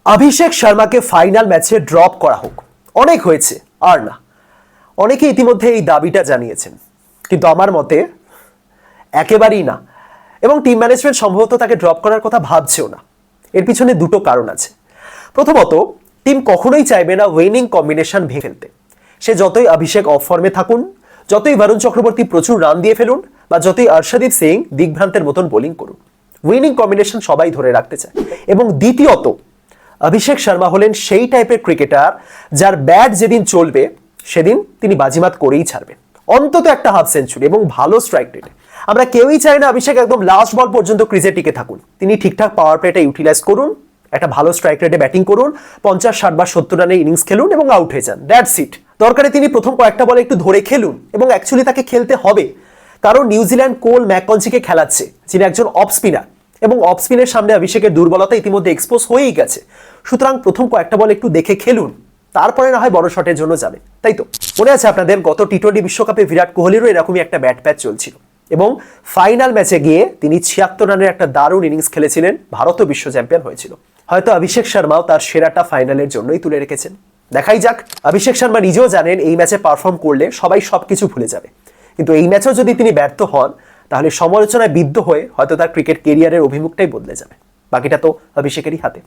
অভিষেক শর্মাকে final ম্যাচে drop করা হোক, অনেক হয়েছে আর না। অনেকে ইতিমধ্যে এই দাবিটা জানিয়েছেন, কিন্তু আমার মতে একেবারেই না। এবং টিম ম্যানেজমেন্ট সম্ভবত তাকে ড্রপ করার কথা ভাবছেও না। এর পিছনে দুটো কারণ আছে। প্রথমত, টিম কখনোই চাইবে না উইনিং কম্বিনেশন ভেঙে ফেলতে। সে যতই অভিষেক অফ ফর্মে থাকুন, যতই বরুণ চক্রবর্তী প্রচুর রান দিয়ে ফেলুন, বা যতই অর্শদীপ সিং দিগ্ভ্রান্তের মতন বোলিং করুন, উইনিং কম্বিনেশন সবাই ধরে রাখতে চায়। এবং দ্বিতীয়ত, অভিষেক শর্মা হলেন সেই টাইপের ক্রিকেটার যার ব্যাট যেদিন চলবে সেদিন তিনি বাজিমাত করেই ছাড়বেন, অন্তত একটা হাফ সেঞ্চুরি এবং ভালো স্ট্রাইক রেটে। আমরা কেউই চাই না অভিষেক একদম লাস্ট বল পর্যন্ত ক্রিজে টিকে থাকুন। তিনি ঠিকঠাক পাওয়ার প্লেটা ইউটিলাইজ করুন, একটা ভালো স্ট্রাইক রেটে ব্যাটিং করুন, 50, 60 বা 70 রানের ইনিংস খেলুন এবং আউট হয়ে যান, দ্যাটস ইট। দরকারে তিনি প্রথম কয়েকটা বলে একটু ধরে খেলুন, এবং অ্যাকচুয়ালি তাকে খেলতে হবে, কারণ নিউজিল্যান্ড কোল ম্যাককনজিকে খেলাচ্ছে, যিনি একজন অফ স্পিনার, এবং অফ স্পিনের সামনে অভিষেকের দুর্বলতা ইতিমধ্যে এক্সপোজ হয়েই গেছে। সুতরাং প্রথম কয়েকটা বল একটু দেখে খেলুন, তারপরে না হয় বড় শটের জন্য যাবে, তাই তো? মনে আছে আপনাদের গত টি-20 বিশ্বকাপে বিরাট কোহলিরও এরকমই একটা ব্যাট প্যাচ চলছিল, এবং ফাইনাল ম্যাচে গিয়ে তিনি 76 রানের একটা দারুণ ইনিংস খেলেছিলেন, ভারতও বিশ্ব চ্যাম্পিয়ন হয়েছিল। হয়তো অভিষেক শর্মাও তার সেরাটা ফাইনালের জন্যই তুলে রেখেছেন। দেখাই যাক। অভিষেক শর্মা নিজেও জানেন এই ম্যাচে পারফর্ম করলে সবাই সবকিছু ভুলে যাবে, কিন্তু এই ম্যাচেও যদি তিনি ব্যর্থ হন, তাহলে সমালোচনায় বিদ্ধ হয়ে হয়তো তার ক্রিকেট কেরিয়ারের অভিমুখটাই বদলে যাবে। বাকিটা তো অভিষেকেরই হাতে।